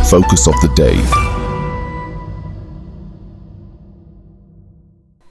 Focus of the day.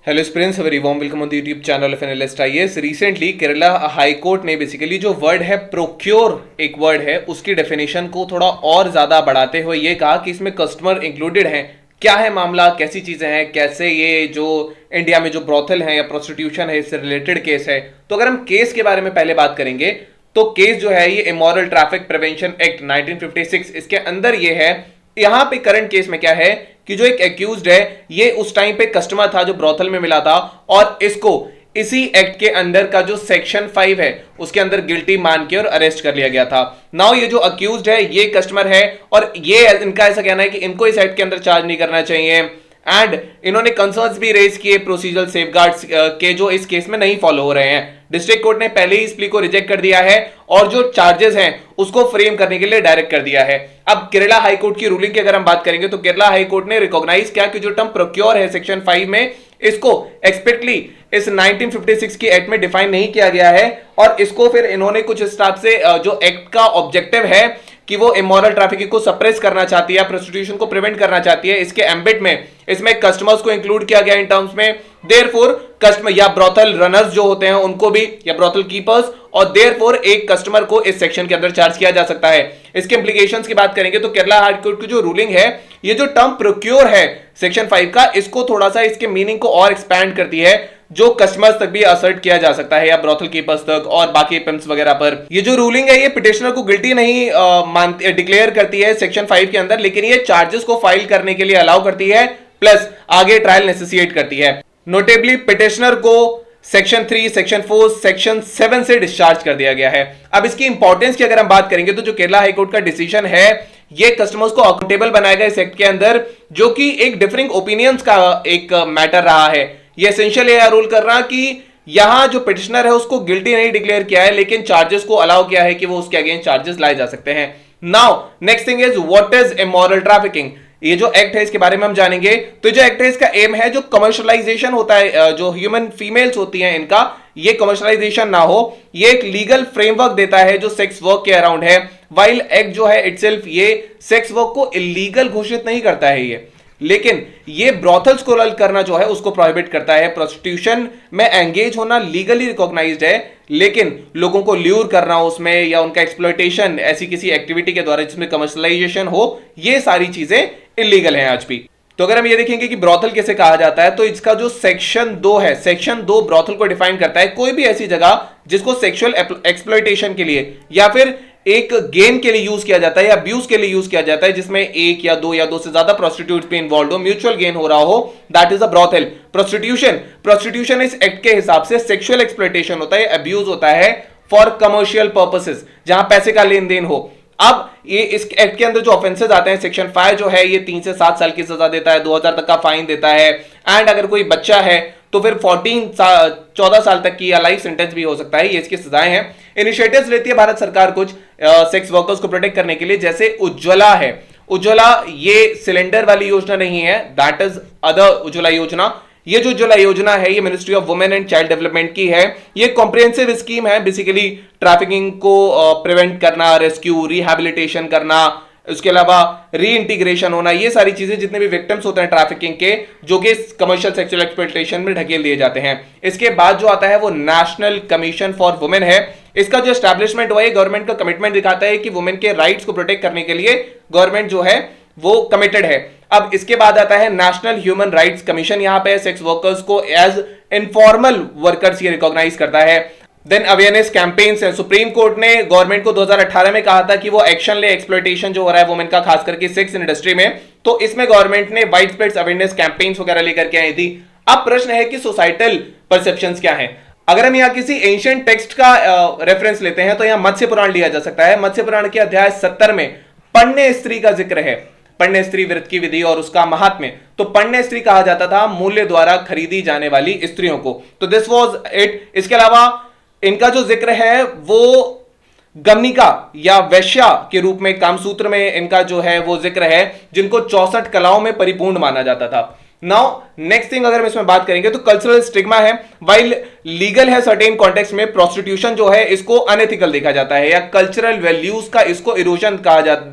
Hello students, very warm welcome on the YouTube channel of analyst IAS. Recently Kerala high court ने basically जो word है procure, एक word है, उसकी definition को थोड़ा और ज्यादा बढ़ाते हुए ये कहा कि इसमें कस्टमर इंक्लूडेड हैं। क्या है मामला, कैसी चीजें हैं, कैसे ये जो इंडिया में जो ब्रोथल है या प्रोस्टिट्यूशन है इससे रिलेटेड केस है। तो अगर हम केस के बारे में पहले बात करेंगे तो केस जो है ये इमोरल ट्रैफिक प्रिवेंशन एक्ट 1956, इसके अंदर ये है। यहां पे करंट केस में क्या है कि जो एक एक्यूज्ड है ये उस टाइम पे कस्टमर था जो ब्रोथल में मिला था और इसको इसी एक्ट के अंदर का जो सेक्शन 5 है उसके अंदर गिल्टी मान के और अरेस्ट कर लिया गया था। नाउ ये जो अक्यूज्ड है ये कस्टमर है और ये इनका ऐसा कहना है कि इनको इस एक्ट के अंदर चार्ज नहीं करना चाहिए एंड इन्होंने कंसर्न्स भी रेज किए प्रोसीजरल सेफगार्ड्स के जो इस केस में नहीं फॉलो हो रहे हैं। डिस्ट्रिक्ट कोर्ट ने पहले ही इस प्ली को रिजेक्ट कर दिया है और जो चार्जेस हैं उसको फ्रेम करने के लिए डायरेक्ट कर दिया है। अब केरला हाई कोर्ट की रूलिंग की अगर हम बात करेंगे तो केरला हाई कोर्ट ने रिकॉग्नाइज किया कि जो टर्म प्रोक्योर है सेक्शन 5 में, इसको एक्सपेक्टली इस 1956 की एक्ट में डिफाइन नहीं किया गया है और इसको फिर इन्होंने कुछ इस टाइप से जो एक्ट का ऑब्जेक्टिव है कि वो इमोरल ट्रैफिकिंग को सप्रेस करना चाहती है, प्रोस्टिट्यूशन को प्रिवेंट करना चाहती है, इसके एम्बिट में इसमें कस्टमर्स को इंक्लूड किया गया इन टर्म्स में। देयरफॉर कस्टमर या ब्रोथल रनर्स जो होते हैं उनको भी, या ब्रोथल कीपर्स, और देयरफॉर एक कस्टमर को इस सेक्शन के अंदर चार्ज किया जा सकता है। इसके इंप्लीकेशंस की बात करेंगे तो केरला हाई कोर्ट की जो रूलिंग है ये जो टर्म प्रोक्योर है सेक्शन 5 का, इसको थोड़ा सा इसके मीनिंग को और एक्सपैंड करती है जो कस्टमर्स तक भी असर्ट किया जा सकता है या ब्रोथल कीपर्स तक और बाकी पिम्प्स वगैरह पर। ये जो रूलिंग है ये पिटिशनर को गिल्टी नहीं डिक्लेयर करती है सेक्शन 5 के अंदर, लेकिन ये चार्जेस को फाइल करने के लिए अलाउ करती है प्लस आगे ट्रायल नेसेसिएट करती है। नोटेबली पिटिशनर को सेक्शन 3, सेक्शन 4, सेक्शन 7 से डिस्चार्ज कर दिया गया है। अब इसकी इंपॉर्टेंस की अगर हम बात करेंगे तो जो केरला हाई कोर्ट का डिसीजन है ये कस्टमर्स को अकाउंटेबल बनाएगा इस एक्ट के अंदर, जो कि एक डिफरिंग ओपिनियंस का एक मैटर रहा है। ये एसेंशियल यह रूल कर रहा कि यहां जो पिटिशनर है उसको गिल्टी नहीं डिक्लेयर किया है लेकिन चार्जेस को अलाउ किया है कि वो उसके अगेंस्ट चार्जेस लाए जा सकते हैं। Now next thing is what is immoral trafficking. ये जो एक्ट है इसके बारे में हम जानेंगे। तो जो एक्ट है इसका एम है जो कमर्शलाइजेशन होता है, जो ह्यूमन फीमेल्स होती हैं इनका, ये कमर्शलाइजेशन ना हो, ये एक लीगल फ्रेमवर्क देता है जो सेक्स वर्क के अराउंड है। वाइल एक्ट जो है इटसेल्फ ये सेक्स वर्क को इलीगल घोषित नहीं करता है ये, लेकिन ये ब्रोथल्स को लल करना जो है उसको प्रोहिबिट करता है। प्रोस्टिट्यूशन में एंगेज होना लीगली रिकॉग्नाइज्ड है, लेकिन लोगों को ल्यूर करना उसमें या उनका एक्सप्लॉयटेशन ऐसी किसी एक्टिविटी के द्वारा जिसमें कमर्शलाइजेशन हो, ये सारी चीजें इलीगल हैं आज भी। तो अगर हम ये देखेंगे कि ब्रोथल कैसे कहा जाता है तो इसका जो सेक्शन 2 है, सेक्शन 2 ब्रोथल को डिफाइन करता है कोई भी ऐसी जगह जिसको सेक्सुअल एक्सप्लॉयटेशन के लिए या फिर एक गेन के लिए यूज किया जाता है या अब्यूज के लिए यूज किया जाता है, जिसमें एक या दो से ज्यादा प्रोस्टिट्यूट्स भी इन्वॉल्व हो, म्यूचुअल गेन हो रहा हो, that is a brothel. Prostitution इस एक्ट के हिसाब से सेक्सुअल एक्सप्लॉयटेशन होता है, अब्यूज होता है फॉर कमर्शियल पर्पसेस, जहां पैसे का लेन देन हो। अब ये इस एक्ट के अंदर जो ऑफेंसेस आते हैं, सेक्शन 5 जो है ये 3 से 7 साल की सजा देता है, 2000 तक का फाइन देता है एंड अगर कोई बच्चा है तो फिर 14 साल तक की या लाइफ सेंटेंस भी हो सकता है। ये इसकी सजाएं हैं। इनिशिएटिव्स लेती है भारत सरकार कुछ सेक्स वर्कर्स को प्रोटेक्ट करने के लिए, जैसे उज्ज्वला है। उज्ज्वला ये सिलेंडर वाली योजना नहीं है, दैट इज अदर उज्ज्वला योजना। ये जो उज्ज्वला योजना है ये ministry of women and child development की है। ये कॉम्प्रिहेंसिव स्कीम है, बेसिकली ट्रैफिकिंग को प्रिवेंट करना, रेस्क्यू, रिहैबिलिटेशन करना, उसके अलावा री इंटीग्रेशन होना, ये सारी चीजें जितने भी विक्टिम्स होते हैं ट्रैफिकिंग के जो कि कमर्शियल सेक्सुअल एक्सप्लॉयटेशन में ढकेल दिए जाते हैं। इसके बाद जो आता है वो नेशनल कमीशन फॉर वुमेन है। इसका जो एस्टैब्लिशमेंट हुआ है गवर्नमेंट का कमिटमेंट दिखाता है कि वुमेन के राइट्स को प्रोटेक्ट करने के लिए गवर्नमेंट जो है वो कमिटेड है। अब इसके बाद आता है नेशनल ह्यूमन राइट्स कमीशन, यहां पे सेक्स वर्कर्स को एज इनफॉर्मल वर्कर्स ये रिकॉग्नाइज करता है। देन अवेयरनेस कैंपेन्स है। सुप्रीम कोर्ट ने गवर्नमेंट को 2018 में कहा था कि वो एक्शन ले एक्सप्लॉयटेशन जो हो रहा है वुमेन का, खास करके सेक्स इंडस्ट्री में, तो इसमें गवर्नमेंट ने वाइड स्प्रेड अवेयरनेस कैंपेन्स वगैरह लेकर के आई थी। अब प्रश्न है कि सोसाइटल परसेप्शंस क्या हैं। अगर हम यहाँ किसी एंशिएंट टेक्स्ट का रेफरेंस लेते हैं तो यहाँ मत्स्य पुराण लिया जा सकता है। मत्स्य पुराण के अध्याय 70 में पण्य स्त्री का जिक्र है, पण्य स्त्री व्रत की विधि और उसका महात्म्य। तो पण्य स्त्री कहा जाता था मूल्य द्वारा खरीदी जाने वाली स्त्रियों को। तो दिस वाज इट। इसके अलावा इनका जो जिक्र है वो गमनिका या वैश्या के रूप में, कामसूत्र में इनका जो है वो जिक्र है, जिनको 64 कलाओं में परिपूर्ण माना जाता था। नाउ नेक्स्ट थिंग अगर हम इसमें बात करेंगे तो कल्चरल स्टिग्मा है। वाइल लीगल है सर्टेन कॉन्टेक्स्ट में, प्रोस्टिट्यूशन जो है इसको अनएथिकल देखा जाता है या कल्चरल वैल्यूज का इसको इरोजन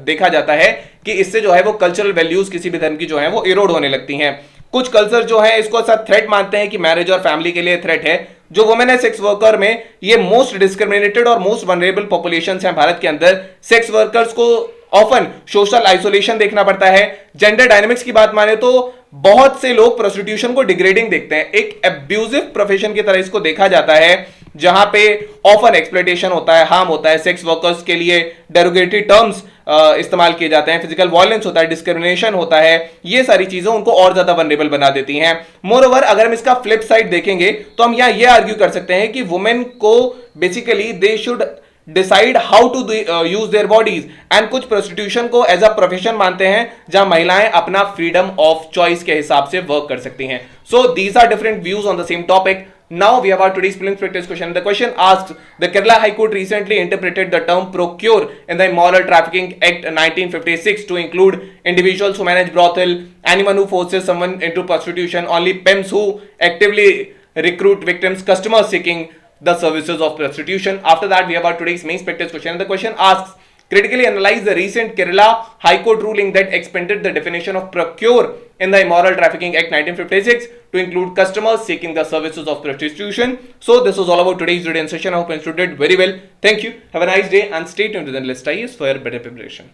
देखा जाता है कि इससे जो है वो कल्चरल वैल्यूज किसी भी धर्म की जो है वो इरोड होने लगती हैं। कुछ कल्चर जो है इसको साथ थ्रेट मानते हैं कि मैरिज और फैमिली के लिए थ्रेट है। जो वुमेन है सेक्स वर्कर में, ये मोस्ट डिस्क्रिमिनेटेड और मोस्ट वनरेबल पॉपुलेशंस हैं भारत के अंदर। सेक्स वर्कर्स को ऑफन सोशल आइसोलेशन देखना पड़ता है। जेंडर डायनेमिक्स की बात माने तो बहुत से लोग प्रोस्टिट्यूशन को डिग्रेडिंग देखते हैं, एक एब्यूजिव प्रोफेशन की तरह इसको देखा जाता है, जहां पे ऑफन एक्सप्लॉयटेशन होता है, हार्म होता है, सेक्स वर्कर्स के लिए डेरोगेटरी टर्म्स इस्तेमाल किए जाते हैं, फिजिकल वायलेंस होता है, डिस्क्रिमिनेशन होता है। ये सारी चीजें उनको और ज्यादा वनरेबल बना देती हैं। मोरओवर अगर हम इसका फ्लिप साइड देखेंगे तो हम यहां ये आर्ग्यू कर सकते हैं कि वुमेन को basically they should decide how to use their bodies, and कुछ प्रोस्टिट्यूशन को एज अ प्रोफेशन मानते हैं जहां महिलाएं अपना फ्रीडम ऑफ चॉइस के हिसाब से वर्क कर सकती हैं। So these are different views on the same topic. Now we have our today's prelims practice question. The question asks, the Kerala High Court recently interpreted the term procure in the Immoral Trafficking Act 1956 to include individuals who manage brothel, anyone who forces someone into prostitution, only pimps who actively recruit victims, customers seeking the services of prostitution. After that, we have our today's main practice question. And the question asks, critically analyze the recent Kerala High Court ruling that expanded the definition of procure in the Immoral Trafficking Act 1956 to include customers seeking the services of prostitution. So this was all about today's video session. I hope you did very well. Thank you. Have a nice day and stay tuned to the List IAS for better preparation.